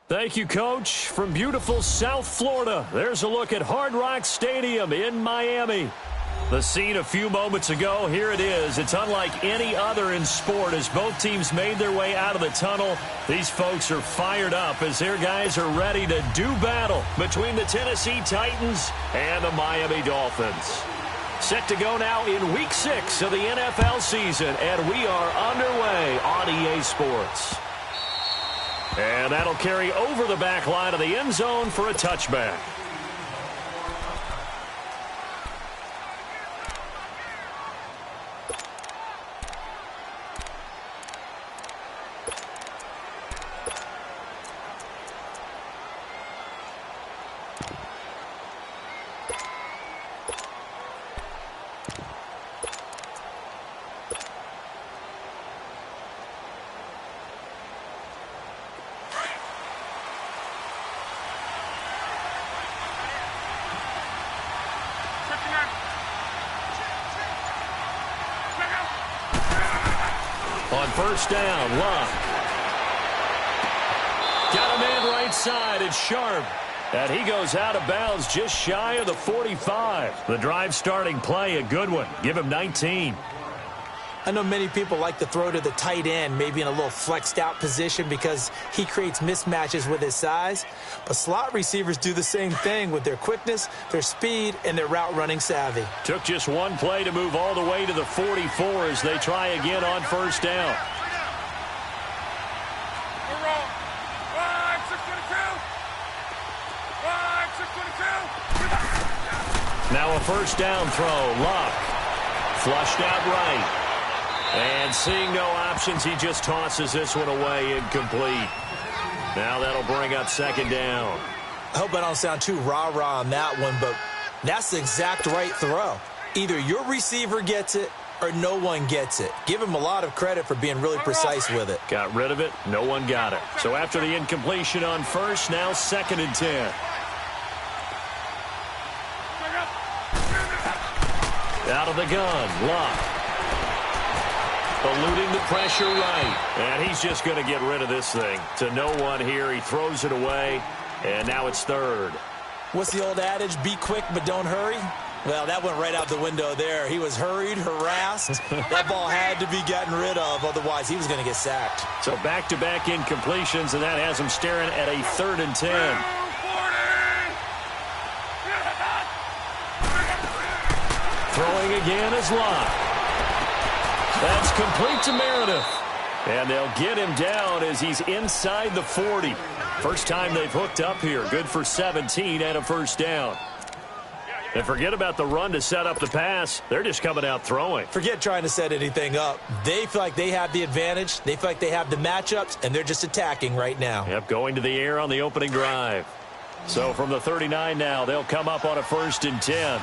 Thank you, Coach. From beautiful South Florida, there's a look at Hard Rock Stadium in Miami. The scene a few moments ago, here it is. It's unlike any other in sport as both teams made their way out of the tunnel. These folks are fired up as their guys are ready to do battle between the Tennessee Titans and the Miami Dolphins. Set to go now in Week 6 of the NFL season, and we are underway on EA Sports. And that'll carry over the back line of the end zone for a touchback. On first down, Luck. Got a man right side. It's Sharp. And he goes out of bounds just shy of the 45. The drive starting play, a good one. Give him 19. I know many people like to throw to the tight end, maybe in a little flexed out position because he creates mismatches with his size. But slot receivers do the same thing with their quickness, their speed, and their route running savvy. Took just one play to move all the way to the 44 as they try again on first down. Now a first down throw. Luck. Flushed out right. And seeing no options, he just tosses this one away incomplete. Now that'll bring up second down. I hope I don't sound too rah-rah on that one, but that's the exact right throw. Either your receiver gets it or no one gets it. Give him a lot of credit for being really precise with it. Got rid of it. No one got it. So after the incompletion on first, now 2nd and 10. Out of the gun, Luck. Eluding the pressure right. And he's just going to get rid of this thing. To no one here. He throws it away. And now it's 3rd. What's the old adage? Be quick, but don't hurry? Well, that went right out the window there. He was hurried, harassed. That ball had to be gotten rid of. Otherwise, he was going to get sacked. So back-to-back incompletions, and that has him staring at a 3rd and 10. Throwing again is Locke. That's complete to Meredith. And they'll get him down as he's inside the 40. First time they've hooked up here. Good for 17 and a first down. And forget about the run to set up the pass. They're just coming out throwing. Forget trying to set anything up. They feel like they have the advantage. They feel like they have the matchups, and they're just attacking right now. Yep, going to the air on the opening drive. So from the 39 now, they'll come up on a 1st and 10.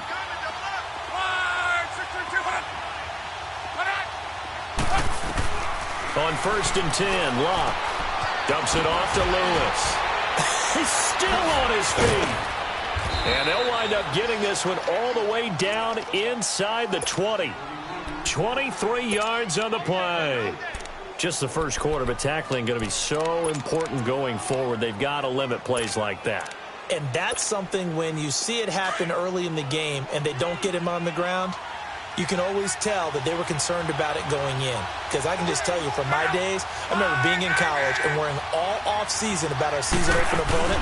On 1st and 10, Locke dumps it off to Lewis. He's still on his feet. And they'll wind up getting this one all the way down inside the 20. 23 yards on the play. Just the first quarter, but tackling going to be so important going forward. They've got to limit plays like that. And that's something when you see it happen early in the game and they don't get him on the ground, you can always tell that they were concerned about it going in. Because I can just tell you from my days, I remember being in college and worrying all off-season about our season-open opponent,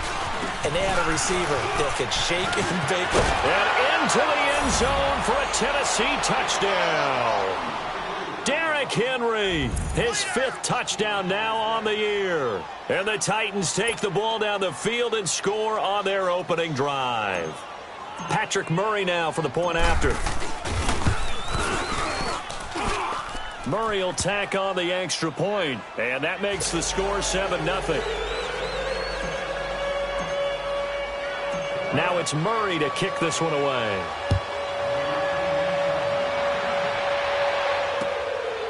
and they had a receiver that could shake and bake them. And into the end zone for a Tennessee touchdown. Derrick Henry, his 5th touchdown now on the year. And the Titans take the ball down the field and score on their opening drive. Patrick Murray now for the point after. Murray will tack on the extra point, and that makes the score 7-0. Now it's Murray to kick this one away.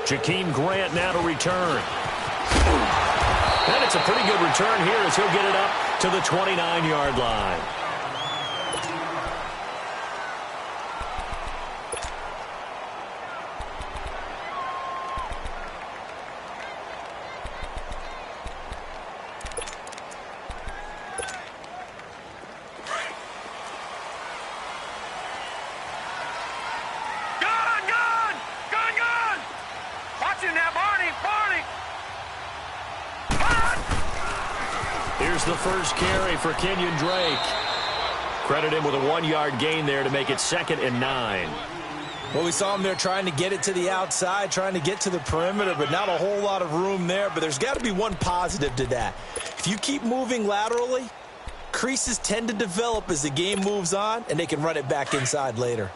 Jakeem Grant now to return. And it's a pretty good return here as he'll get it up to the 29-yard line. There's the first carry for Kenyon Drake. Credit him with a 1-yard gain there to make it 2nd and 9. Well, we saw him there trying to get it to the outside, trying to get to the perimeter, but not a whole lot of room there. But there's got to be one positive to that. If you keep moving laterally, creases tend to develop as the game moves on, and they can run it back inside later.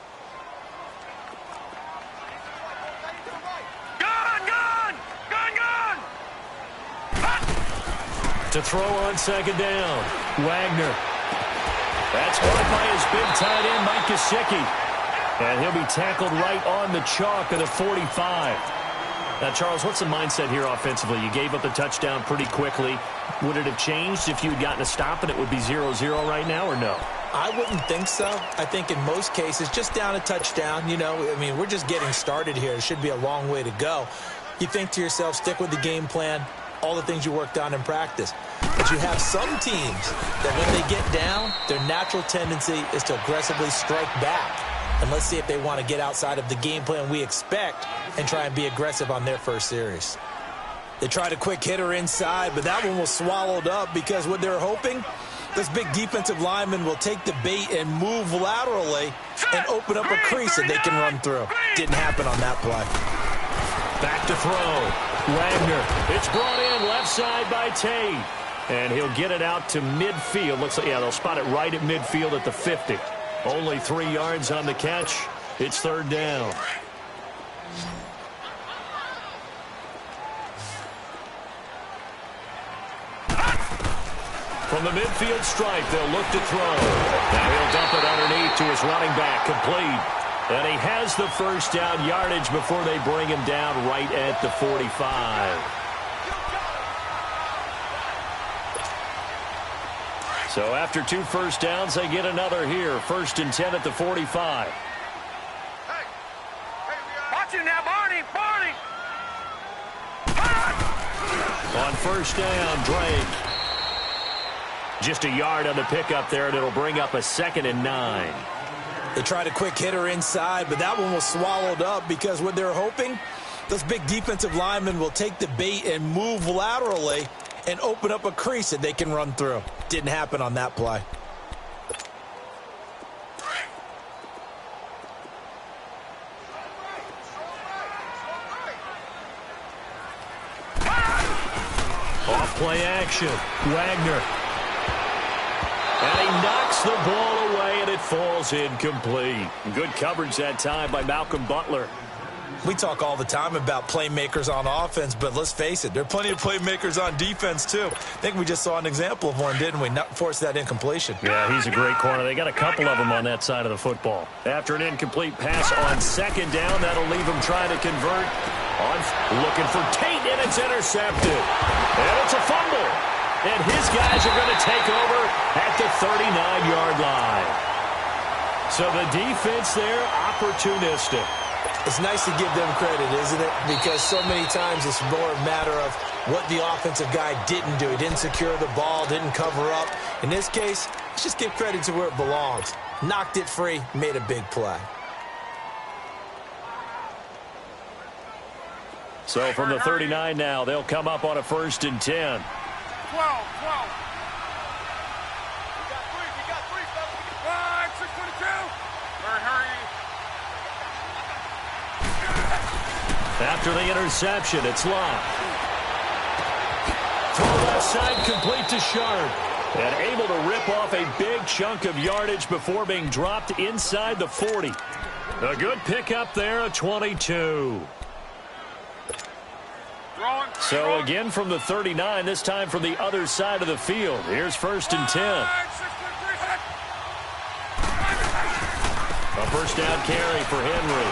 To throw on 2nd down, Wagner. That's caught by his big tight end, Mike Gesicki. And he'll be tackled right on the chalk of the 45. Now, Charles, what's the mindset here offensively? You gave up the touchdown pretty quickly. Would it have changed if you had gotten a stop and it would be 0-0 right now, or no? I wouldn't think so. I think in most cases, just down a touchdown, we're just getting started here. It should be a long way to go. You think to yourself, stick with the game plan, all the things you worked on in practice. But you have some teams that when they get down, their natural tendency is to aggressively strike back. And let's see if they want to get outside of the game plan we expect and try and be aggressive on their first series. They tried a quick hitter inside, but that one was swallowed up because what they're hoping, this big defensive lineman will take the bait and move laterally and open up a crease that they can run through. Didn't happen on that play. Back to throw. Wagner. It's brought in left side by Tate. And he'll get it out to midfield. Looks like, they'll spot it right at midfield at the 50. Only 3 yards on the catch. It's 3rd down. From the midfield stripe, they'll look to throw. Now he'll dump it underneath to his running back, complete. And he has the first down yardage before they bring him down right at the 45. So after 2 first downs, they get another here. 1st and 10 at the 45. Watch it now, Barney! On 1st down, Drake. Just a yard on the pickup there, and it'll bring up a 2nd and 9. They tried a quick hitter inside, but that one was swallowed up because what they're hoping, this big defensive lineman will take the bait and move laterally and open up a crease that they can run through. Didn't happen on that play. Off play action. Wagner. And he knocks the ball away, and it falls incomplete. Good coverage that time by Malcolm Butler. We talk all the time about playmakers on offense, but let's face it, there are plenty of playmakers on defense, too. I think we just saw an example of one, didn't we? Not force that incompletion. Yeah, he's a great corner. They got a couple of them on that side of the football. After an incomplete pass on 2nd down, that'll leave him trying to convert. Looking for Tate, and it's intercepted. And it's a fumble. And his guys are going to take over at the 39-yard line. So the defense there, opportunistic. It's nice to give them credit, isn't it? Because so many times it's more a matter of what the offensive guy didn't do. He didn't secure the ball, didn't cover up. In this case, let's just give credit to where it belongs. Knocked it free, made a big play. So from the 39 now, they'll come up on a 1st and 10. 12. We got three, fellas. 622. Hurry. After the interception, it's locked. Throw left side, complete to Sharp. And able to rip off a big chunk of yardage before being dropped inside the 40. A good pickup there, a 22. So again from the 39, this time from the other side of the field. Here's 1st and 10. A 1st down carry for Henry.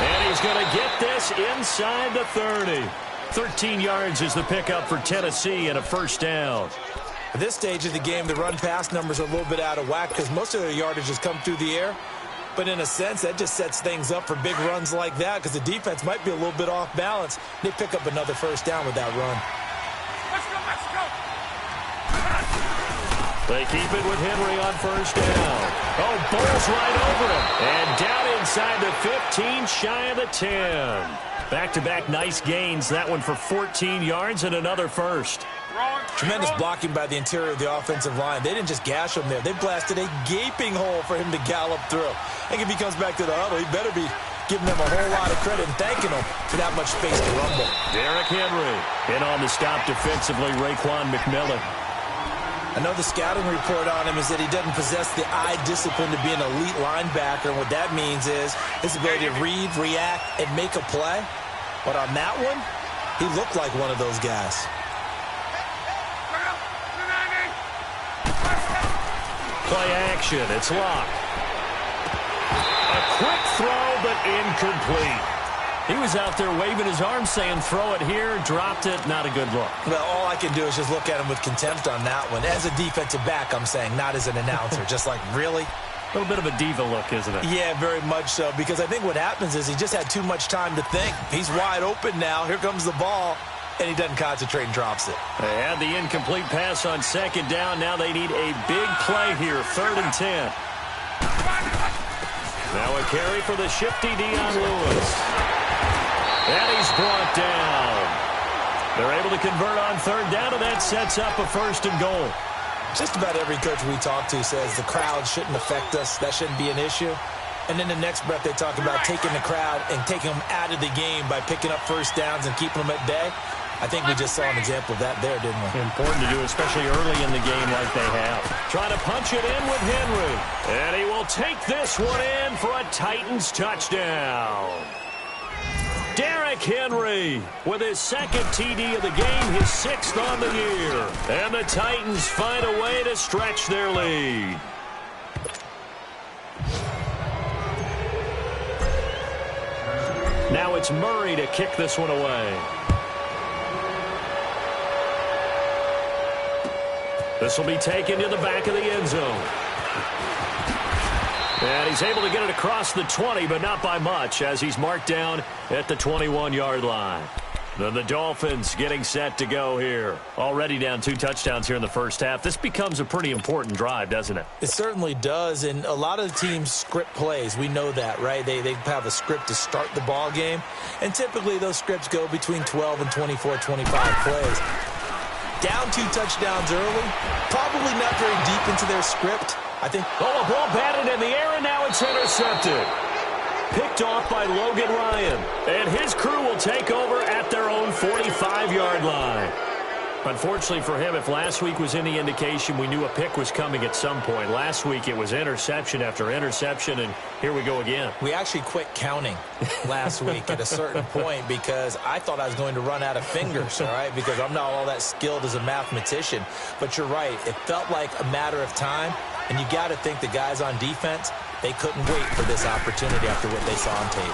And he's going to get this inside the 30. 13 yards is the pickup for Tennessee and a 1st down. At this stage of the game, the run-pass numbers are a little bit out of whack because most of their yardage has come through the air. But in a sense, that just sets things up for big runs like that because the defense might be a little bit off balance. They pick up another 1st down with that run. Let's go. They keep it with Henry on 1st down. Oh, bowls right over him. And down inside the 15, shy of the 10. Back-to-back nice gains. That one for 14 yards and another first. Tremendous blocking by the interior of the offensive line. They didn't just gash him there. They blasted a gaping hole for him to gallop through. I think if he comes back to the huddle, he better be giving them a whole lot of credit and thanking them for that much space to rumble. Derrick Henry in on the stop defensively, Raekwon McMillan. I know the scouting report on him is that he doesn't possess the eye discipline to be an elite linebacker. And what that means is his ability to read, react, and make a play. But on that one, he looked like one of those guys. Play action. It's locked. A quick throw, but incomplete. He was out there waving his arms saying, throw it here, dropped it, not a good look. Well, all I can do is just look at him with contempt on that one. As a defensive back, I'm saying, not as an announcer. Just like, really? A little bit of a diva look, isn't it? Yeah, very much so, because I think what happens is he just had too much time to think. He's wide open now. Here comes the ball. And he doesn't concentrate and drops it. They had the incomplete pass on second down. Now they need a big play here, 3rd and 10. Now a carry for the shifty Dion Lewis. And he's brought down. They're able to convert on 3rd down, and that sets up a 1st and goal. Just about every coach we talk to says the crowd shouldn't affect us. That shouldn't be an issue. And then the next breath they talk about taking the crowd and taking them out of the game by picking up 1st downs and keeping them at bay. I think we just saw an example of that there, didn't we? Important to do, especially early in the game like they have. Trying to punch it in with Henry. And he will take this one in for a Titans touchdown. Derrick Henry with his 2nd TD of the game, his 6th on the year. And the Titans find a way to stretch their lead. Now it's Murray to kick this one away. This will be taken to the back of the end zone. And he's able to get it across the 20, but not by much, as he's marked down at the 21-yard line. Then the Dolphins getting set to go here. Already down 2 touchdowns here in the first half. This becomes a pretty important drive, doesn't it? It certainly does, and a lot of the teams script plays. We know that, right? They have a script to start the ball game, and typically those scripts go between 12 and 24, 25 plays. Down 2 touchdowns early, probably not very deep into their script. I think. Oh, a ball batted in the air, and now it's intercepted. Picked off by Logan Ryan. And his crew will take over at their own 45-yard line. Unfortunately for him, if last week was any indication, we knew a pick was coming at some point. Last week it was interception after interception, and here we go again. We actually quit counting last week at a certain point because I thought I was going to run out of fingers, all right, because I'm not all that skilled as a mathematician. But you're right. It felt like a matter of time, and you got to think the guys on defense, they couldn't wait for this opportunity after what they saw on tape.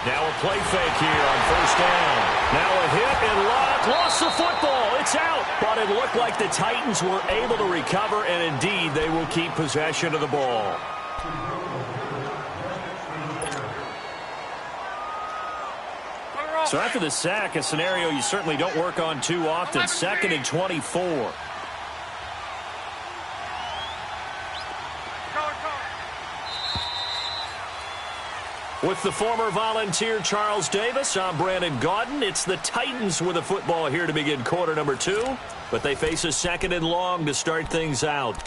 Now a play fake here on 1st down. Now a hit and lost the football. It's out. But it looked like the Titans were able to recover, and indeed they will keep possession of the ball. So after the sack, a scenario you certainly don't work on too often. 2nd and 24. With the former Volunteer Charles Davis, I'm Brandon Gaudin. It's the Titans with the football here to begin quarter number 2, but they face a 2nd and long to start things out.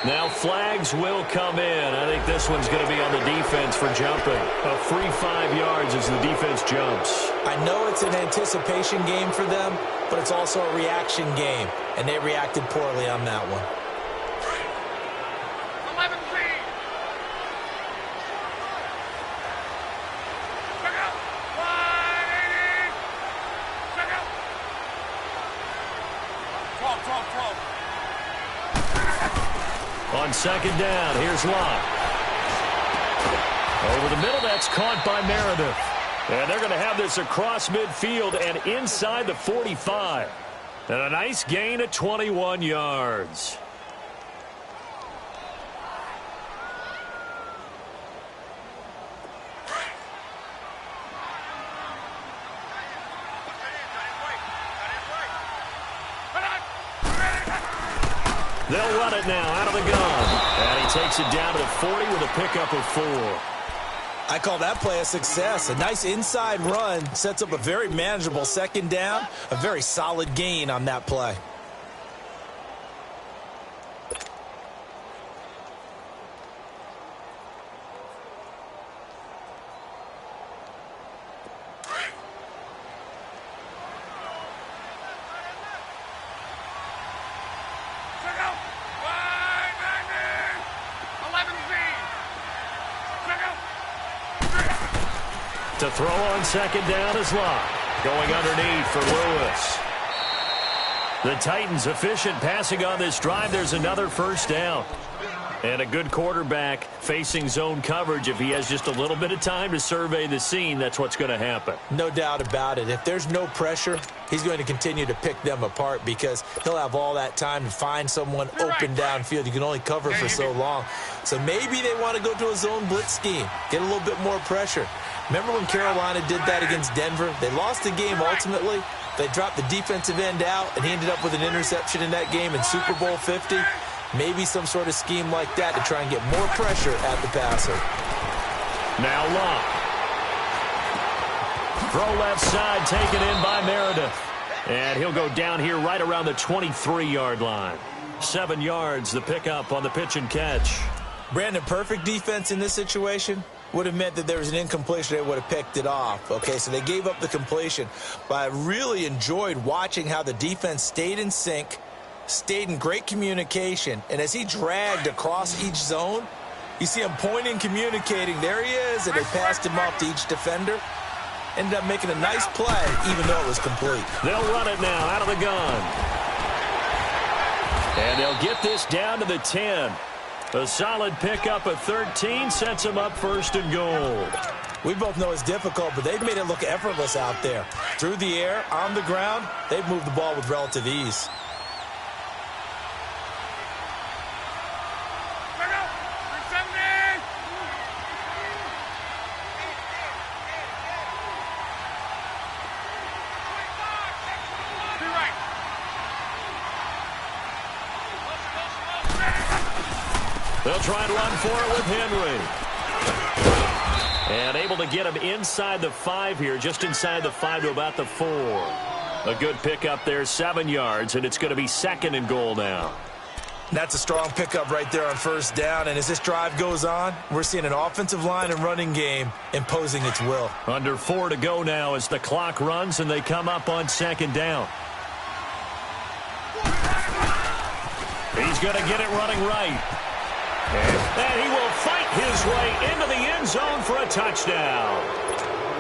Now flags will come in. I think this one's going to be on the defense for jumping. A free 5 yards as the defense jumps. I know it's an anticipation game for them, but it's also a reaction game, and they reacted poorly on that one. 11 feet. Check out. 180. Check out. 12. On 2nd down, here's Locke. Over the middle, that's caught by Meredith. And they're going to have this across midfield and inside the 45. And a nice gain of 21 yards. They'll run it now out of the gun. And he takes it down to the 40 with a pickup of 4. I call that play a success. A nice inside run sets up a very manageable second down. A very solid gain on that play. To throw on second down is Locke. Going underneath for Lewis. The Titans efficient passing on this drive. There's another first down. And a good quarterback facing zone coverage. If he has just a little bit of time to survey the scene, that's what's going to happen. No doubt about it. If there's no pressure, he's going to continue to pick them apart because he'll have all that time to find someone open downfield. You can only cover for so long. So maybe they want to go to a zone blitz scheme, get a little bit more pressure. Remember when Carolina did that against Denver? They lost the game ultimately. They dropped the defensive end out, and he ended up with an interception in that game in Super Bowl 50. Maybe some sort of scheme like that to try and get more pressure at the passer. Now Locke. Throw left side taken in by Meredith. And he'll go down here right around the 23-yard line. 7 yards, the pickup on the pitch and catch. Brandon, perfect defense in this situation would have meant that there was an incompletion. They would have picked it off. Okay, so they gave up the completion. But I really enjoyed watching how the defense stayed in sync, stayed in great communication, and as he dragged across each zone, you see him pointing, communicating. There he is, and they passed him off to each defender. Ended up making a nice play, even though it was complete. They'll run it now out of the gun. And they'll get this down to the 10. A solid pickup of 13 sets them up first and goal. We both know it's difficult, but they've made it look effortless out there. Through the air, on the ground, they've moved the ball with relative ease. They'll try and run for it with Henry. And able to get him inside the 5 here, just inside the 5 to about the 4. A good pickup there, 7 yards, and it's going to be second and goal now. That's a strong pickup right there on first down, and as this drive goes on, we're seeing an offensive line and running game imposing its will. Under 4 to go now as the clock runs and they come up on second down. He's going to get it running right. And he will fight his way into the end zone for a touchdown.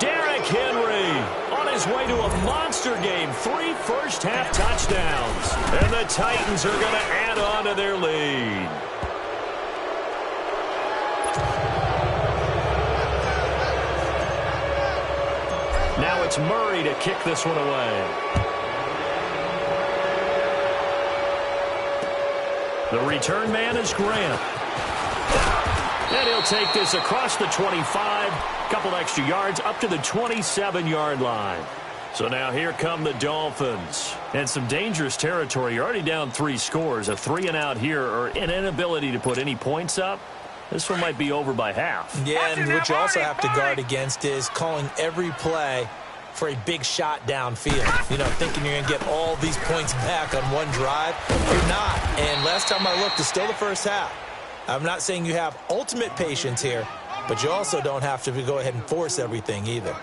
Derrick Henry on his way to a monster game. 3 first-half touchdowns. And the Titans are going to add on to their lead. Now it's Murray to kick this one away. The return man is Grant. And he'll take this across the 25, couple extra yards up to the 27-yard line. So now here come the Dolphins. And some dangerous territory. You're already down 3 scores. A 3-and-out here or an inability to put any points up. This one might be over by half. Yeah, and what you also have to guard against is calling every play for a big shot downfield. You know, thinking you're going to get all these points back on one drive. You're not. And last time I looked, it's still the first half. I'm not saying you have ultimate patience here, but you also don't have to go ahead and force everything either.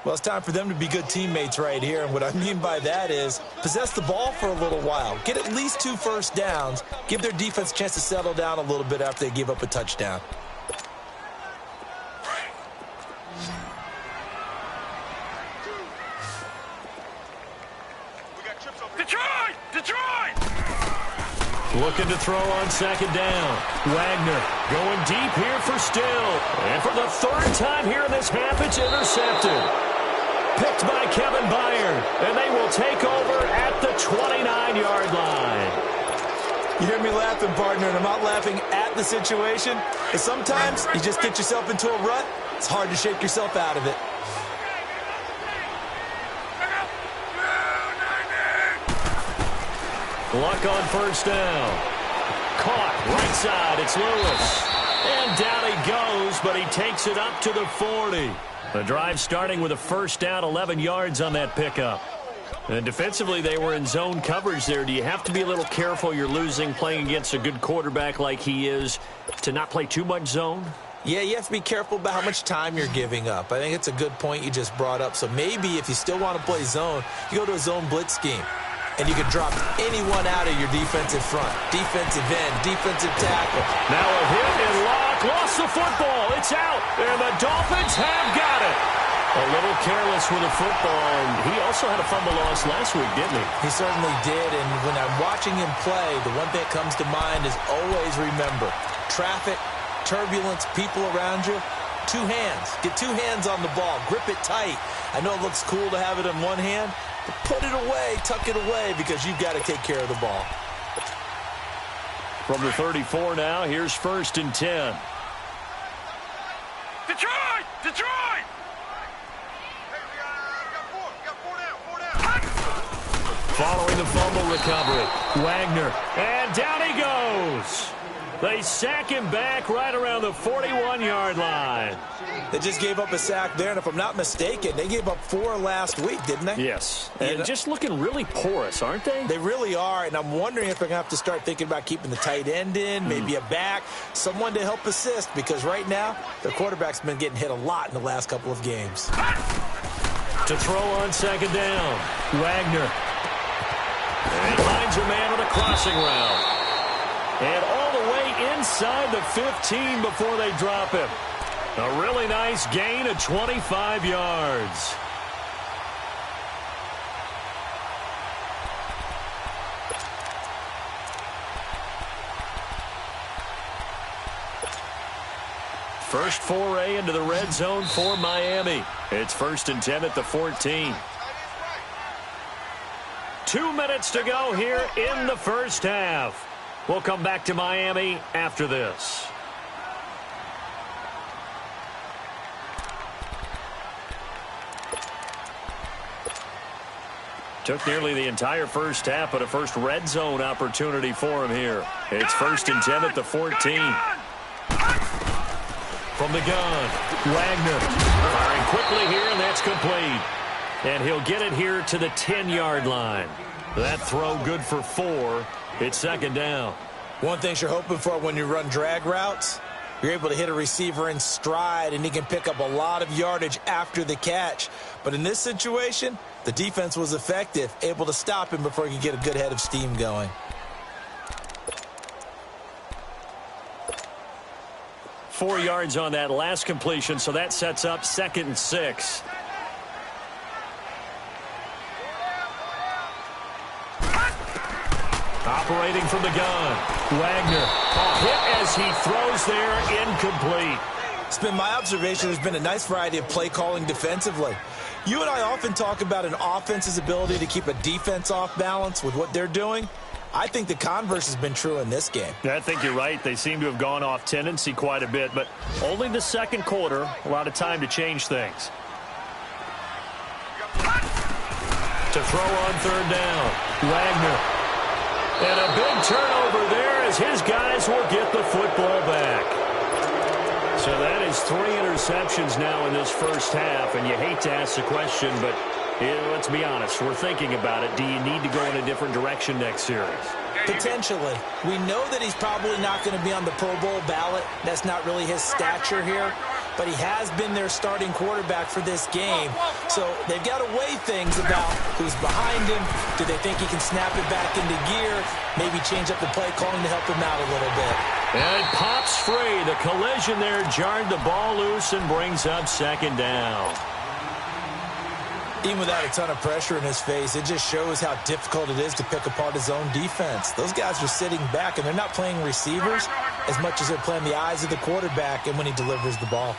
Well, it's time for them to be good teammates right here, and what I mean by that is possess the ball for a little while. Get at least 2 first downs. Give their defense a chance to settle down a little bit after they give up a touchdown. Detroit! Looking to throw on second down. Wagner going deep here for Still. And for the 3rd time here in this half, it's intercepted. Picked by Kevin Byard. And they will take over at the 29-yard line. You hear me laughing, partner, and I'm not laughing at the situation. But sometimes you just get yourself into a rut. It's hard to shake yourself out of it. Luck on first down. caught. Right side, it's Lewis. And down he goes, but he takes it up to the 40. The drive starting with a first down, 11 yards on that pickup. And defensively, they were in zone coverage there. Do you have to be a little careful you're losing playing against a good quarterback like he is to not play too much zone? Yeah, you have to be careful about how much time you're giving up. I think it's a good point you just brought up. So maybe if you still want to play zone, you go to a zone blitz scheme. And you can drop anyone out of your defensive front. Defensive end, defensive tackle. Now a hit and lock. Lost the football. It's out. And the Dolphins have got it. A little careless with the football. And he also had a fumble loss last week, didn't he? He certainly did. And when I'm watching him play, the one thing that comes to mind is always remember, traffic, turbulence, people around you, two hands. Get two hands on the ball. Grip it tight. I know it looks cool to have it in one hand, but put it away, tuck it away, because you've got to take care of the ball. From the 34 now, here's 1st and 10. Detroit! Detroit! Following the fumble recovery, Wagner, and down he goes. They sack him back right around the 41-yard line. They just gave up a sack there, and if I'm not mistaken, they gave up 4 last week, didn't they? Yes, and just looking really porous, aren't they? They really are, and I'm wondering if they're going to have to start thinking about keeping the tight end in, maybe a back, someone to help assist, because right now, their quarterback's been getting hit a lot in the last couple of games. To throw on 2nd down, Wagner. And he finds a man on a crossing route. And all the way inside the 15 before they drop him. A really nice gain of 25 yards. First foray into the red zone for Miami. It's 1st and 10 at the 14. 2 minutes to go here in the first half. We'll come back to Miami after this. Took nearly the entire first half, but a first red zone opportunity for him here. It's 1st and 10 at the 14. From the gun, Wagner firing quickly here, and that's complete. And he'll get it here to the 10-yard line. That throw good for 4. It's 2nd down. One thing you're hoping for when you run drag routes, you're able to hit a receiver in stride, and he can pick up a lot of yardage after the catch. But in this situation, the defense was effective, able to stop him before he could get a good head of steam going. 4 yards on that last completion, so that sets up 2nd and 6. Operating from the gun, Wagner. A hit as he throws there, incomplete. It's been my observation there's been a nice variety of play calling defensively. You and I often talk about an offense's ability to keep a defense off balance with what they're doing. I think the converse has been true in this game. I think you're right. They seem to have gone off tendency quite a bit, but only the second quarter, a lot of time to change things. To throw on 3rd down, Wagner. And a big turnover there as his guys will get the football back. So that is 3 interceptions now in this first half, and you hate to ask the question, but let's be honest, we're thinking about it. Do you need to go in a different direction next series? Potentially. We know that he's probably not going to be on the Pro Bowl ballot. That's not really his stature here. But he has been their starting quarterback for this game. So they've got to weigh things about who's behind him. Do they think he can snap it back into gear? Maybe change up the play calling to help him out a little bit. And it pops free. The collision there jarred the ball loose and brings up 2nd down. Even without a ton of pressure in his face, it just shows how difficult it is to pick apart his own defense. Those guys are sitting back, and they're not playing receivers as much as they're playing the eyes of the quarterback and when he delivers the ball.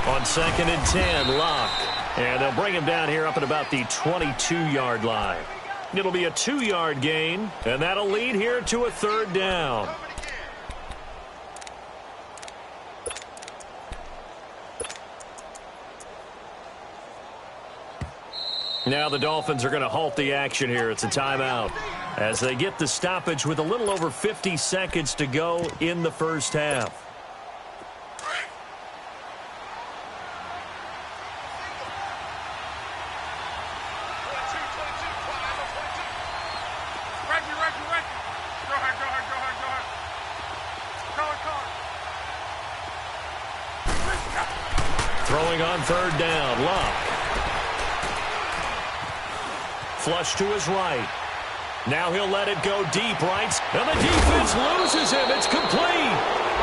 On 2nd and 10, Locke. And they'll bring him down here up at about the 22-yard line. It'll be a 2-yard gain, and that'll lead here to a 3rd down. Now the Dolphins are going to halt the action here. It's a timeout as they get the stoppage with a little over 50 seconds to go in the first half. Throwing on third down, Luck. Flush to his right. Now he'll let it go deep right. And the defense loses him. It's complete.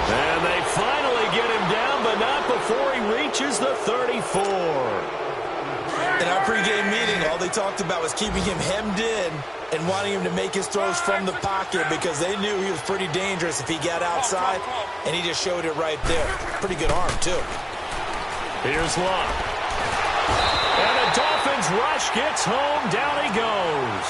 And they finally get him down, but not before he reaches the 34. In our pregame meeting, all they talked about was keeping him hemmed in and wanting him to make his throws from the pocket because they knew he was pretty dangerous if he got outside, and he just showed it right there. Pretty good arm, too. Here's Luck. And the Dolphins rush gets home. Down he goes.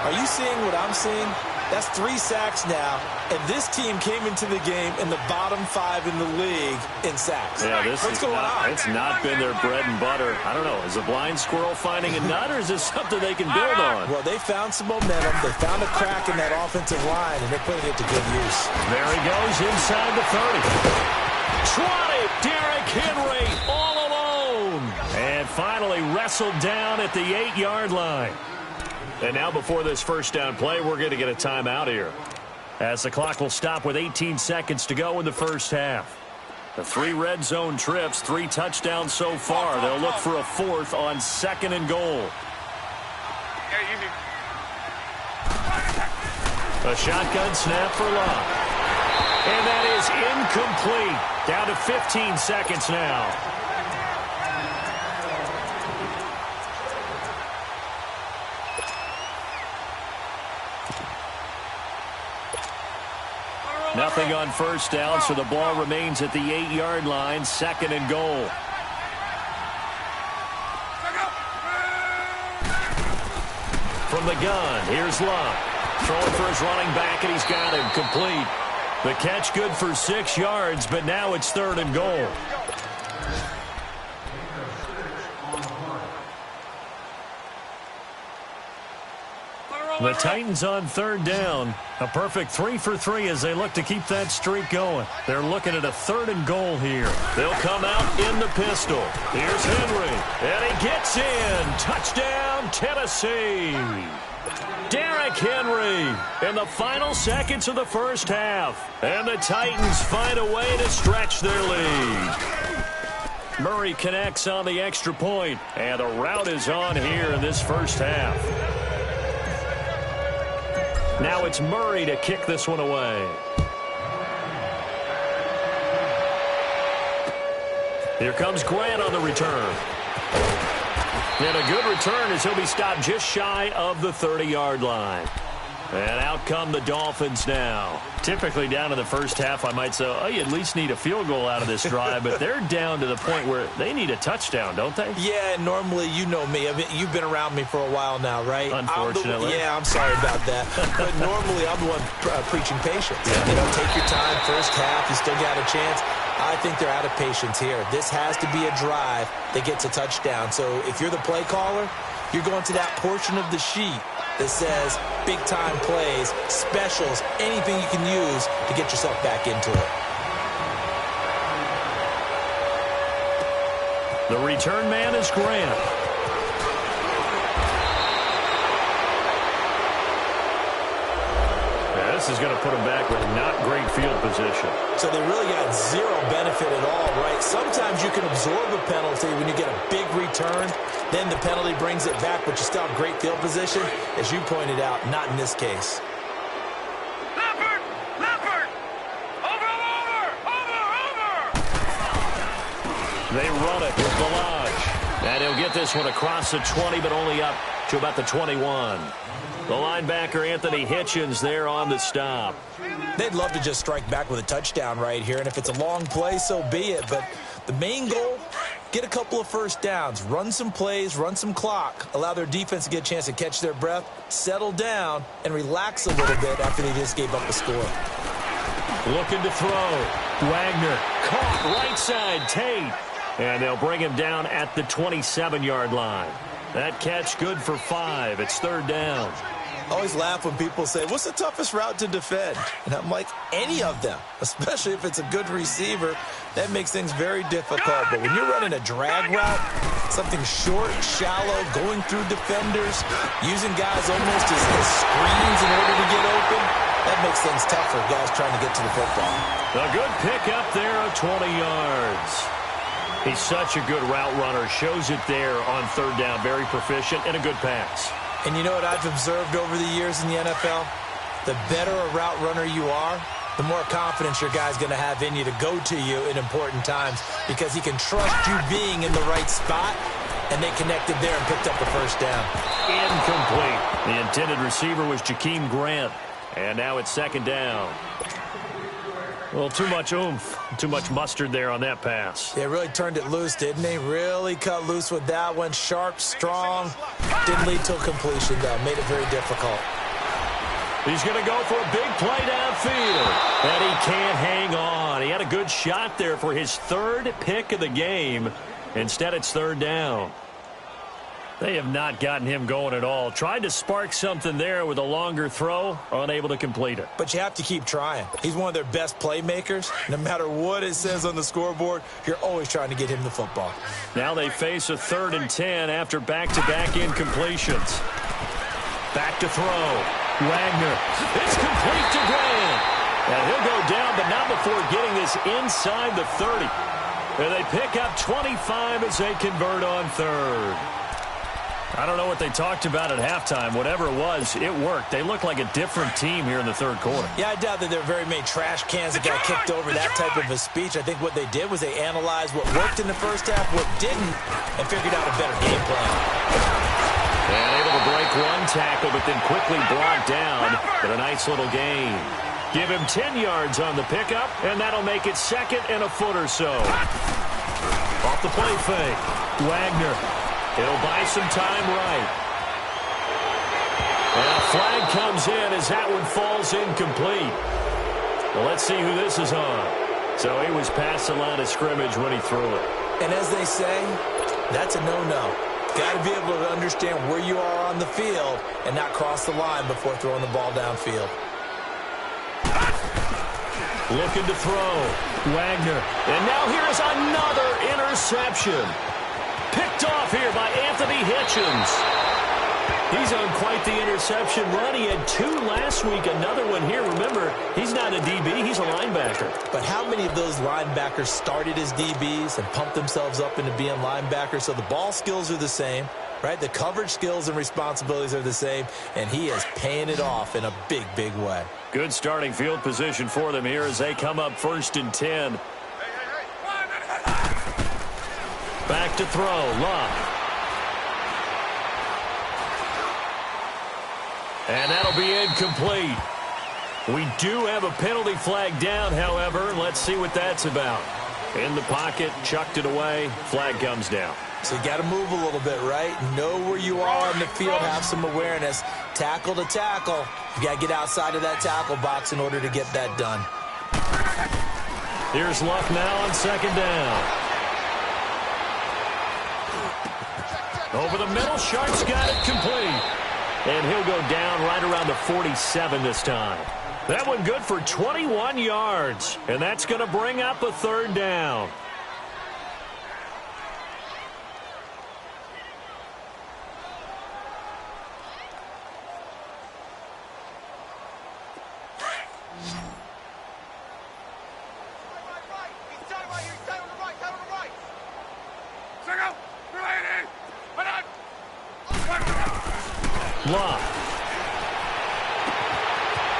Are you seeing what I'm seeing? That's 3 sacks now, and this team came into the game in the bottom 5 in the league in sacks. Yeah, What's going on? It's not been their bread and butter. I don't know. Is a blind squirrel finding a nut, or is this something they can build on? Well, they found some momentum. They found a crack in that offensive line, and they're putting it to good use. There he goes inside the 30. 20, Derrick Henry all alone. And finally wrestled down at the 8-yard line. And now before this first down play, we're going to get a timeout here, as the clock will stop with 18 seconds to go in the first half. The 3 red zone trips, 3 touchdowns so far. They'll look for a 4th on 2nd and goal. A shotgun snap for Luck. And that is incomplete. Down to 15 seconds now. Nothing on first down, so the ball remains at the 8-yard line, 2nd and goal. From the gun, here's Luck. Throwing for his running back, and he's got him complete. The catch good for 6 yards, but now it's 3rd and goal. The Titans on 3rd down. A perfect 3 for 3 as they look to keep that streak going. They're looking at a 3rd and goal here. They'll come out in the pistol. Here's Henry, and he gets in. Touchdown, Tennessee. Derrick Henry in the final seconds of the first half. And the Titans find a way to stretch their lead. Murray connects on the extra point, and the rout is on here in this first half. Now it's Murray to kick this one away. Here comes Grant on the return. And a good return as he'll be stopped just shy of the 30-yard line. And out come the Dolphins now. Typically down in the first half, I might say, oh, you at least need a field goal out of this drive. But they're down to the point where they need a touchdown, don't they? Yeah, normally, you know me. I mean, you've been around me for a while now, right? Unfortunately. I'm sorry about that. But normally, I'm the one preaching patience. Yeah. You know, take your time. First half, you still got a chance. I think they're out of patience here. This has to be a drive that gets a touchdown. So if you're the play caller, you're going to that portion of the sheet that says big-time plays, specials, anything you can use to get yourself back into it. The return man is Grant. This is going to put them back with not great field position. So they really got zero benefit at all, right? Sometimes you can absorb a penalty when you get a big return. Then the penalty brings it back, but you still have great field position. As you pointed out, not in this case. Leopard! Leopard! Over! They run it with Balaj. And he'll get this one across the 20, but only up to about the 21. The linebacker, Anthony Hitchens, there on the stop. They'd love to just strike back with a touchdown right here, and if it's a long play, so be it. But the main goal, get a couple of first downs, run some plays, run some clock, allow their defense to get a chance to catch their breath, settle down, and relax a little bit after they just gave up the score. Looking to throw. Wagner caught right side, Tate. And they'll bring him down at the 27-yard line. That catch good for 5. It's third down. I always laugh when people say, what's the toughest route to defend? And I'm like, any of them, especially if it's a good receiver. That makes things very difficult. But when you're running a drag route, something short, shallow, going through defenders, using guys almost as screens in order to get open, that makes things tough for guys trying to get to the football. A good pickup there of 20 yards. He's such a good route runner. Shows it there on third down. Very proficient and a good pass. And you know what I've observed over the years in the NFL? The better a route runner you are, the more confidence your guy's going to have in you to go to you in important times because he can trust you being in the right spot, and they connected there and picked up the first down. Incomplete. The intended receiver was Jakeem Grant, and now it's second down. Well, too much oomph, too much mustard there on that pass. They really turned it loose, didn't they? Really cut loose with that one. Sharp, strong. Didn't lead to a completion, though. Made it very difficult. He's going to go for a big play downfield. And he can't hang on. He had a good shot there for his third pick of the game. Instead, it's third down. They have not gotten him going at all. Tried to spark something there with a longer throw, unable to complete it. But you have to keep trying. He's one of their best playmakers. No matter what it says on the scoreboard, you're always trying to get him the football. Now they face a 3rd and 10 after back-to-back incompletions. Back to throw. Wagner. It's complete to Grant. And he'll go down, but not before getting this inside the 30. And they pick up 25 as they convert on third. I don't know what they talked about at halftime. Whatever it was, it worked. They look like a different team here in the third quarter. Yeah, I doubt that there are very many trash cans that got kicked over that type of a speech. I think what they did was they analyzed what worked in the first half, what didn't, and figured out a better game plan. And able to break one tackle, but then quickly brought down. But a nice little gain. Give him 10 yards on the pickup, and that'll make it 2nd and a foot or so. Off the play fake. Wagner. It'll buy some time right. And a flag comes in as that one falls incomplete. Well, let's see who this is on. So he was past the line of scrimmage when he threw it. And as they say, that's a no-no. Got to be able to understand where you are on the field and not cross the line before throwing the ball downfield. Looking to throw. Wagner. And now here is another interception. Picked off here by Anthony Hitchens. He's on quite the interception run. He had 2 last week, another one here. Remember, he's not a DB, he's a linebacker. But how many of those linebackers started as DBs and pumped themselves up into being linebackers? So the ball skills are the same, right? The coverage skills and responsibilities are the same, and he is paying it off in a big, big way. Good starting field position for them here as they come up 1st and 10. Back to throw. Love. And that'll be incomplete. We do have a penalty flag down, however. Let's see what that's about. In the pocket, chucked it away. Flag comes down. So you got to move a little bit, right? Know where you are on the field. Have some awareness. Tackle to tackle. You got to get outside of that tackle box in order to get that done. Here's Luck now on 2nd down. Over the middle, Sharp's got it complete. And he'll go down right around the 47 this time. That one good for 21 yards. And that's going to bring up a 3rd down. Love.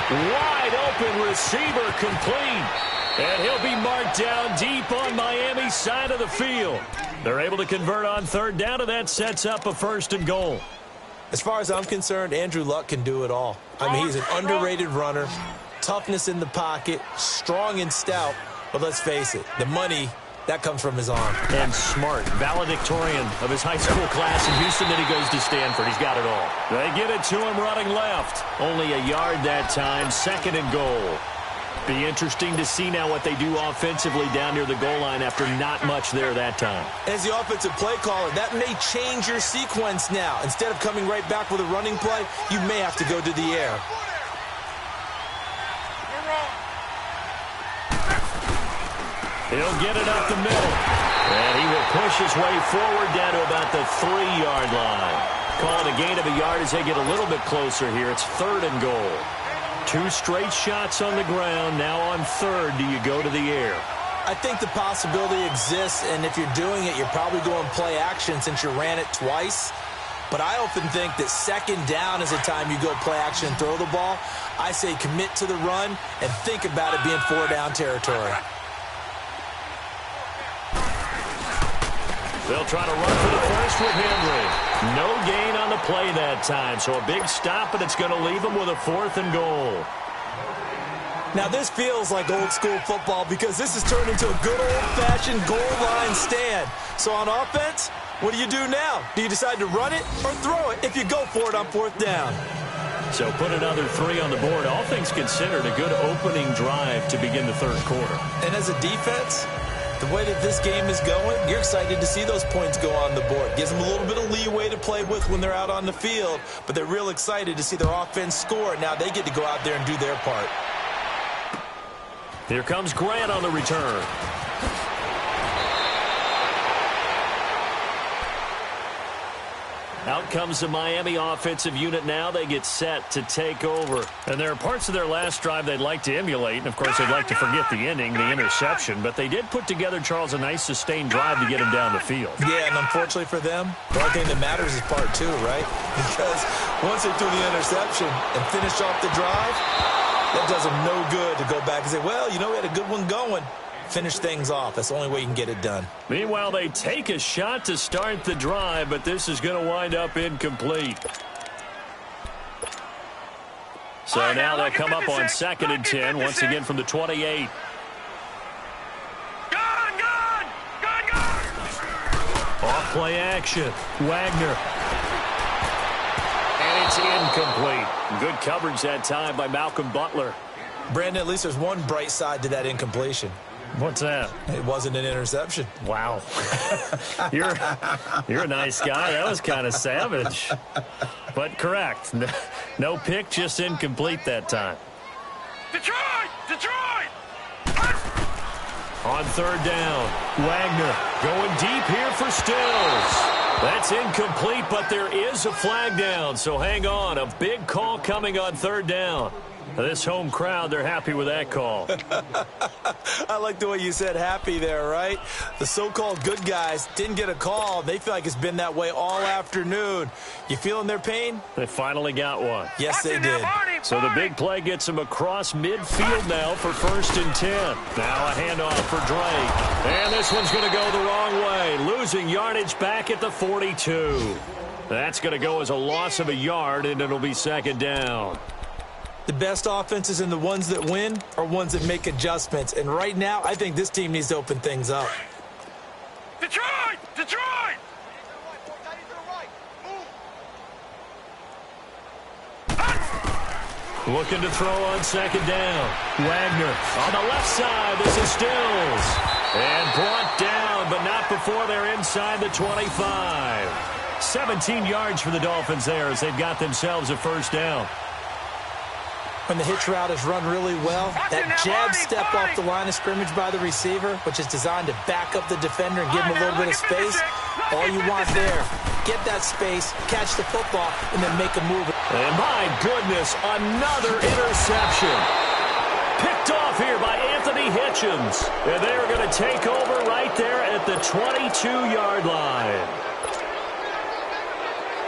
Wide open receiver complete. And he'll be marked down deep on Miami's side of the field. They're able to convert on 3rd down, and that sets up a 1st and goal. As far as I'm concerned, Andrew Luck can do it all. I mean, he's an underrated runner. Toughness in the pocket, strong and stout. But let's face it, the money, that comes from his arm. And smart, valedictorian of his high school class in Houston. Then he goes to Stanford. He's got it all. They get it to him running left. Only a yard that time, 2nd and goal. Be interesting to see now what they do offensively down near the goal line after not much there that time. As the offensive play caller, that may change your sequence now. Instead of coming right back with a running play, you may have to go to the air. He'll get it up the middle. And he will push his way forward down to about the 3-yard line. Calling a gain of a yard as they get a little bit closer here. It's 3rd and goal. 2 straight shots on the ground. Now on 3rd, do you go to the air? I think the possibility exists, and if you're doing it, you're probably going play action since you ran it twice. But I often think that 2nd down is the time you go play action and throw the ball. I say commit to the run and think about it being 4-down territory. They'll try to run for the first with Henry. No gain on the play that time, so a big stop, and it's going to leave them with a 4th and goal. Now, this feels like old-school football because this has turned into a good old-fashioned goal line stand. So on offense, what do you do now? Do you decide to run it or throw it if you go for it on 4th down? So put another 3 on the board. All things considered, a good opening drive to begin the 3rd quarter. And as a defense, the way that this game is going, you're excited to see those points go on the board. Gives them a little bit of leeway to play with when they're out on the field, but they're real excited to see their offense score. Now they get to go out there and do their part. Here comes Grant on the return. Out comes the Miami offensive unit now. They get set to take over. And there are parts of their last drive they'd like to emulate. And, of course, they'd like to forget the ending, the interception. But they did put together, Charles, a nice sustained drive to get him down the field. Yeah, and unfortunately for them, the only thing that matters is part 2, right? Because once they threw the interception and finished off the drive, that does them no good to go back and say, well, you know, we had a good one going. Finish things off. That's the only way you can get it done. Meanwhile, they take a shot to start the drive, but this is going to wind up incomplete. So now they'll come up on 2nd and 10, once again from the 28. Off play action. Wagner. And it's incomplete. Good coverage that time by Malcolm Butler. Brandon, at least there's one bright side to that incompletion. What's that? It wasn't an interception. Wow. You're a nice guy. That was kind of savage. But correct. No pick, just incomplete that time. Detroit! On 3rd down, Wagner going deep here for Stills. That's incomplete, but there is a flag down, so hang on. A big call coming on 3rd down. This home crowd, they're happy with that call. I like the way you said happy there, right? The so-called good guys didn't get a call. They feel like it's been that way all afternoon. You feeling their pain? They finally got one. Yes, they did. So the big play gets them across midfield now for 1st and 10. Now a handoff for Drake. And this one's going to go the wrong way. Losing yardage back at the 42. That's going to go as a loss of a yard, and it'll be 2nd down. The best offenses and the ones that win are ones that make adjustments. And right now, I think this team needs to open things up. Detroit! Looking to throw on 2nd down. Wagner on the left side. This is Stills. And brought down, but not before they're inside the 25. 17 yards for the Dolphins there as they've got themselves a 1st down. When the hitch route is run really well, that jab step off the line of scrimmage by the receiver, which is designed to back up the defender and give him a little bit of space, all you want there, get that space, catch the football, and then make a move. And my goodness, another interception. Picked off here by Anthony Hitchens. And they're going to take over right there at the 22-yard line.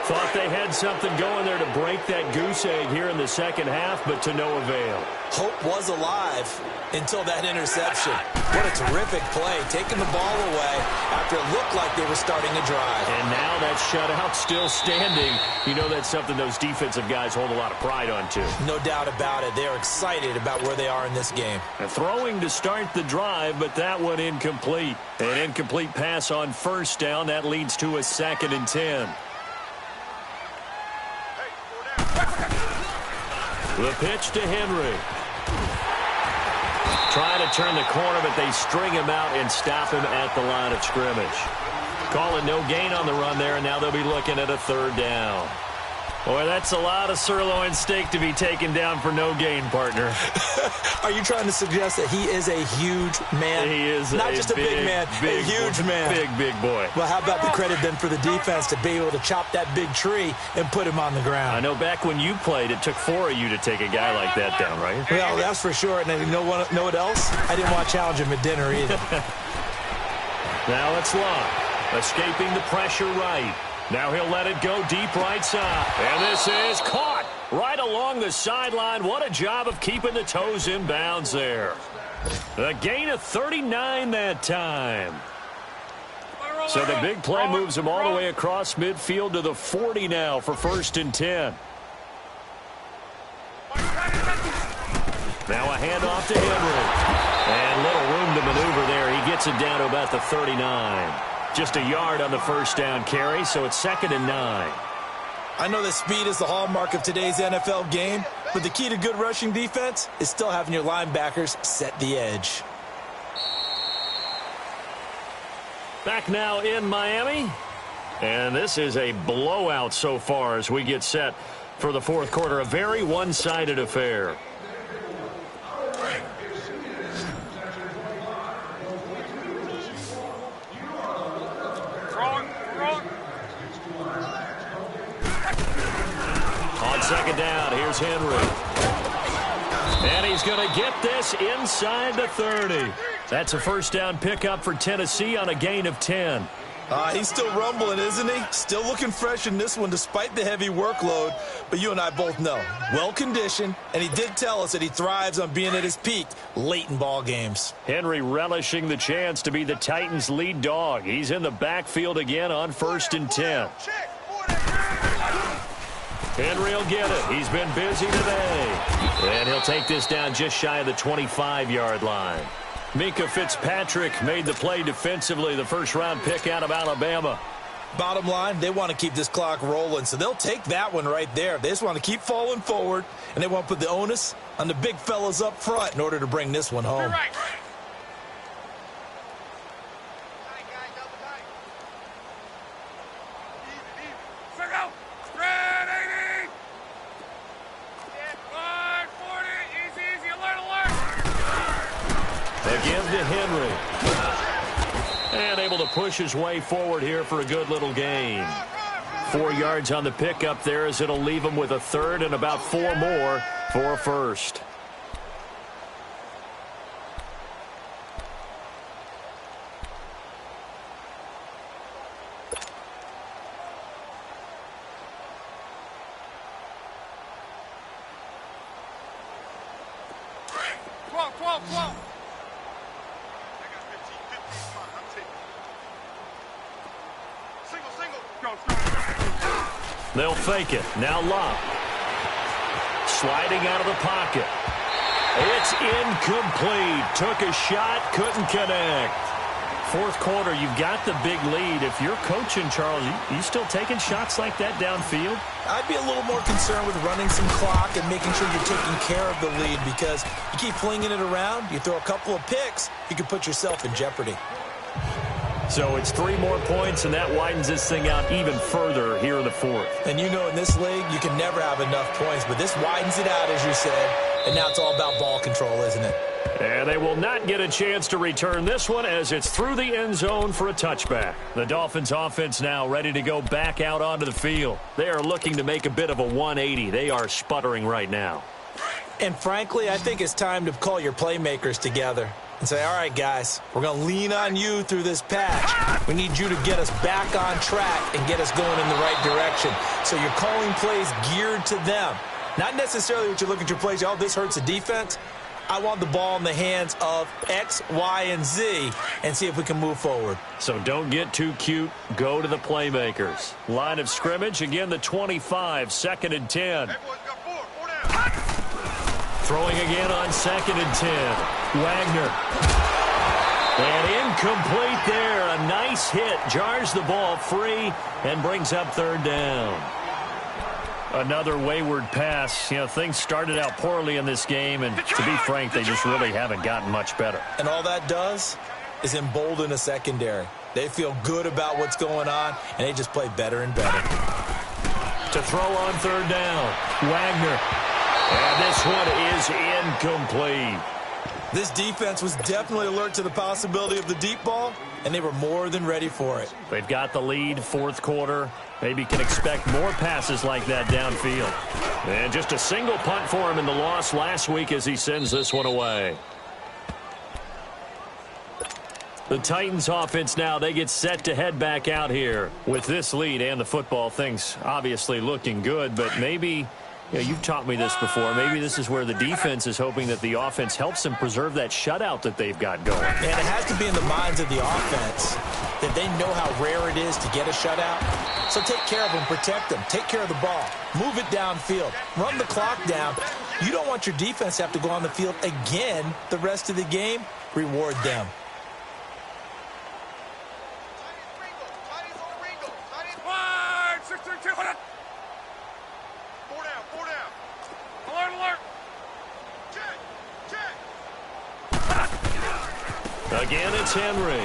Thought they had something going there to break that goose egg here in the 2nd half, but to no avail. Hope was alive until that interception. What a terrific play, taking the ball away after it looked like they were starting a drive. And now that shutout still standing. You know that's something those defensive guys hold a lot of pride on, too. No doubt about it. They're excited about where they are in this game. And throwing to start the drive, but that one incomplete. An incomplete pass on 1st down. That leads to a 2nd and 10. The pitch to Henry. Trying to turn the corner, but they string him out and stop him at the line of scrimmage. Calling no gain on the run there, and now they'll be looking at a third down. Boy, that's a lot of sirloin steak to be taken down for no gain, partner. Are you trying to suggest that he is a huge man? He is not just a big man, a huge man. Big boy. Well, how about the credit then for the defense to be able to chop that big tree and put him on the ground? I know back when you played, it took 4 of you to take a guy like that down, right? Well, that's for sure. And you know what else? I didn't want to challenge him at dinner either. Now it's Locke, escaping the pressure right. Now he'll let it go deep right side. And this is caught right along the sideline. What a job of keeping the toes in bounds there. A gain of 39 that time. So the big play moves him all the way across midfield to the 40 now for 1st and 10. Now a handoff to Henry. And little room to maneuver there. He gets it down to about the 39. Just a yard on the first down carry, so it's 2nd and 9. I know that speed is the hallmark of today's NFL game, but the key to good rushing defense is still having your linebackers set the edge. Back now in Miami. And this is a blowout so far as we get set for the fourth quarter. A very one-sided affair. On 2nd down, here's Henry. And he's going to get this inside the 30. That's a first down pickup for Tennessee on a gain of 10. He's still rumbling, isn't he? Still looking fresh in this one despite the heavy workload. But you and I both know, well-conditioned, and he did tell us that he thrives on being at his peak late in ball games. Henry relishing the chance to be the Titans' lead dog. He's in the backfield again on 1st and 10. Henry will get it. He's been busy today. And he'll take this down just shy of the 25-yard line. Minka Fitzpatrick made the play defensively, the first-round pick out of Alabama. Bottom line, they want to keep this clock rolling, so they'll take that one right there. They just want to keep falling forward, and they want to put the onus on the big fellas up front in order to bring this one home. Again to Henry. And able to push his way forward here for a good little gain. 4 yards on the pickup there as it'll leave him with a third and about 4 more for a first. They'll fake it. Now Locke. Sliding out of the pocket. It's incomplete. Took a shot, couldn't connect. Fourth quarter, you've got the big lead. If you're coaching, Charles, you still taking shots like that downfield? I'd be a little more concerned with running some clock and making sure you're taking care of the lead, because you keep flinging it around, you throw a couple of picks, you can put yourself in jeopardy. So it's 3 more points, and that widens this thing out even further here in the fourth. And you know in this league, you can never have enough points, but this widens it out, as you said, and now it's all about ball control, isn't it? And they will not get a chance to return this one as it's through the end zone for a touchback. The Dolphins offense now ready to go back out onto the field. They are looking to make a bit of a 180. They are sputtering right now. And frankly, I think it's time to call your playmakers together and say, all right, guys, we're going to lean on you through this patch. We need you to get us back on track and get us going in the right direction. So you're calling plays geared to them. Not necessarily what you look at your plays, oh, this hurts the defense. I want the ball in the hands of X, Y, and Z and see if we can move forward. So don't get too cute. Go to the playmakers. Line of scrimmage, again, the 25, 2nd and 10. Throwing again on 2nd and 10. Wagner. And incomplete there. A nice hit. Jars the ball free and brings up 3rd down. Another wayward pass. You know, things started out poorly in this game, and to be frank, they just really haven't gotten much better. And all that does is embolden a secondary. They feel good about what's going on, and they just play better and better. To throw on third down, Wagner. And this one is incomplete. This defense was definitely alert to the possibility of the deep ball, and they were more than ready for it. They've got the lead, fourth quarter. Maybe can expect more passes like that downfield. And just a single punt for him in the loss last week as he sends this one away. The Titans offense now, they get set to head back out here. With this lead and the football, things obviously looking good, but maybe, you know, you've taught me this before, maybe this is where the defense is hoping that the offense helps them preserve that shutout that they've got going. And it has to be in the minds of the offense that they know how rare it is to get a shutout. So take care of them, protect them, take care of the ball, move it downfield, run the clock down. You don't want your defense to have to go on the field again the rest of the game. Reward them. Again, it's Henry.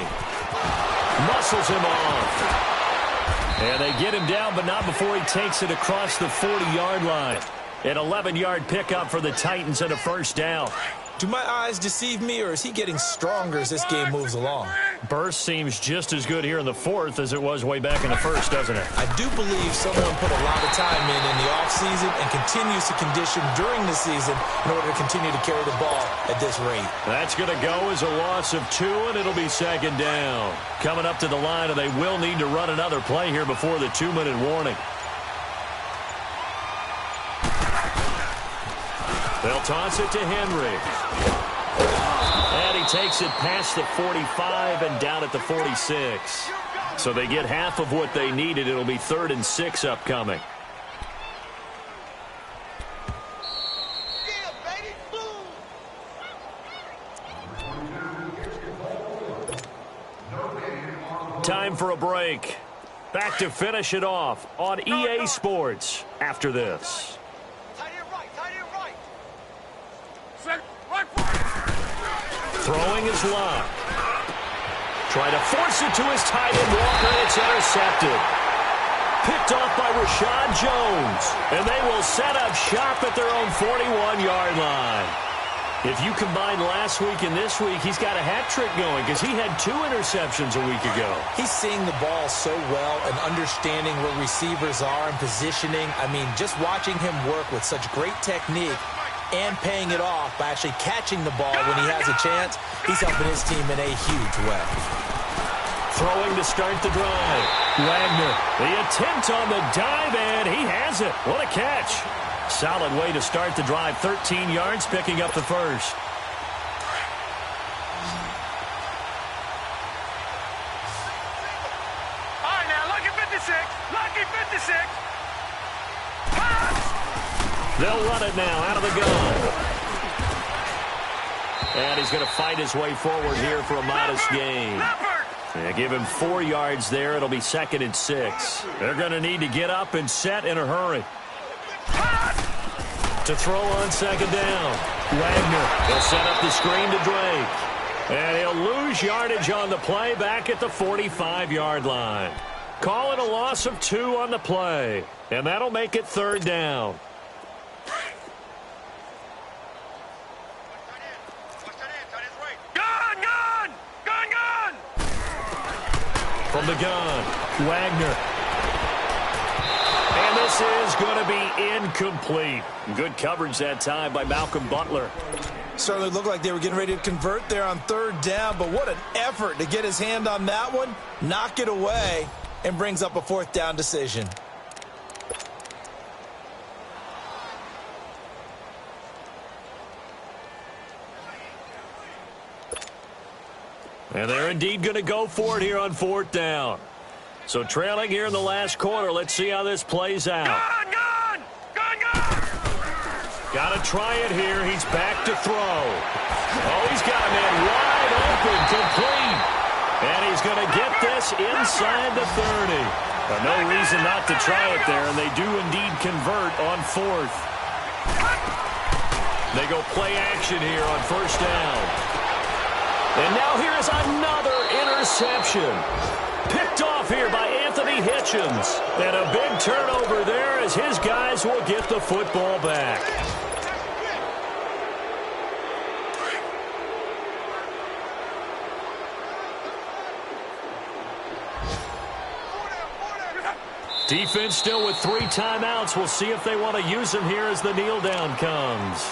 Muscles him off. And they get him down, but not before he takes it across the 40-yard line. An 11-yard pickup for the Titans and a first down. Do my eyes deceive me, or is he getting stronger as this game moves along? Burst seems just as good here in the fourth as it was way back in the first, doesn't it? I do believe someone put a lot of time in the offseason and continues to condition during the season in order to continue to carry the ball at this rate. That's going to go as a loss of 2, and it'll be second down. Coming up to the line, and they will need to run another play here before the 2-minute warning. They'll toss it to Henry. And he takes it past the 45 and down at the 46. So they get half of what they needed. It'll be 3rd and 6 upcoming. Time for a break. Back to finish it off on EA Sports after this. Throwing his lock. Try to force it to his tight end Walker, and it's intercepted. Picked off by Rashad Jones. And they will set up shop at their own 41-yard line. If you combine last week and this week, he's got a hat trick going because he had 2 interceptions a week ago. He's seeing the ball so well and understanding where receivers are and positioning. I mean, just watching him work with such great technique and paying it off by actually catching the ball when he has a chance, he's helping his team in a huge way. Throwing to start the drive. Wagner, the attempt on the dive, and he has it. What a catch. Solid way to start the drive. 13 yards, picking up the first. All right, now, lucky 56. Lucky 56. They'll run it now out of the gun. And he's going to fight his way forward here for a modest gain. Yeah, give him 4 yards there. It'll be 2nd and 6. They're going to need to get up and set in a hurry. To throw on second down. Wagner will set up the screen to Drake. And he'll lose yardage on the play back at the 45-yard line. Call it a loss of 2 on the play. And that'll make it 3rd down. From the gun, Wagner. And this is going to be incomplete. Good coverage that time by Malcolm Butler. Certainly looked like they were getting ready to convert there on 3rd down, but what an effort to get his hand on that one, knock it away, and brings up a 4th down decision. And they're indeed going to go for it here on 4th down. So trailing here in the last quarter. Let's see how this plays out. Gun! Got to try it here. He's back to throw. Oh, he's got a man wide open, complete. And he's going to get this inside the 30. No reason not to try it there, and they do indeed convert on fourth. They go play action here on first down. And now here is another interception. Picked off here by Anthony Hitchens. And a big turnover there as his guys will get the football back. Defense still with 3 timeouts. We'll see if they want to use them here as the kneel down comes.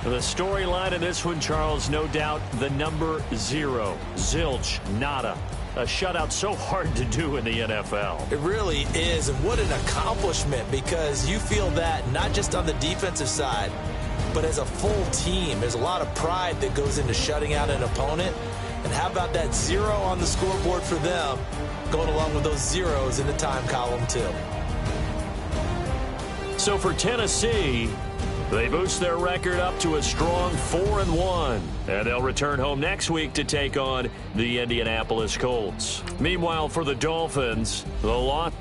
The storyline of this one, Charles, no doubt the number 0. Zilch, nada. A shutout so hard to do in the NFL. It really is, and what an accomplishment, because you feel that not just on the defensive side, but as a full team. There's a lot of pride that goes into shutting out an opponent. And how about that 0 on the scoreboard for them, going along with those zeros in the time column too. So for Tennessee, they boost their record up to a strong 4-1, and they'll return home next week to take on the Indianapolis Colts. Meanwhile, for the Dolphins, the loss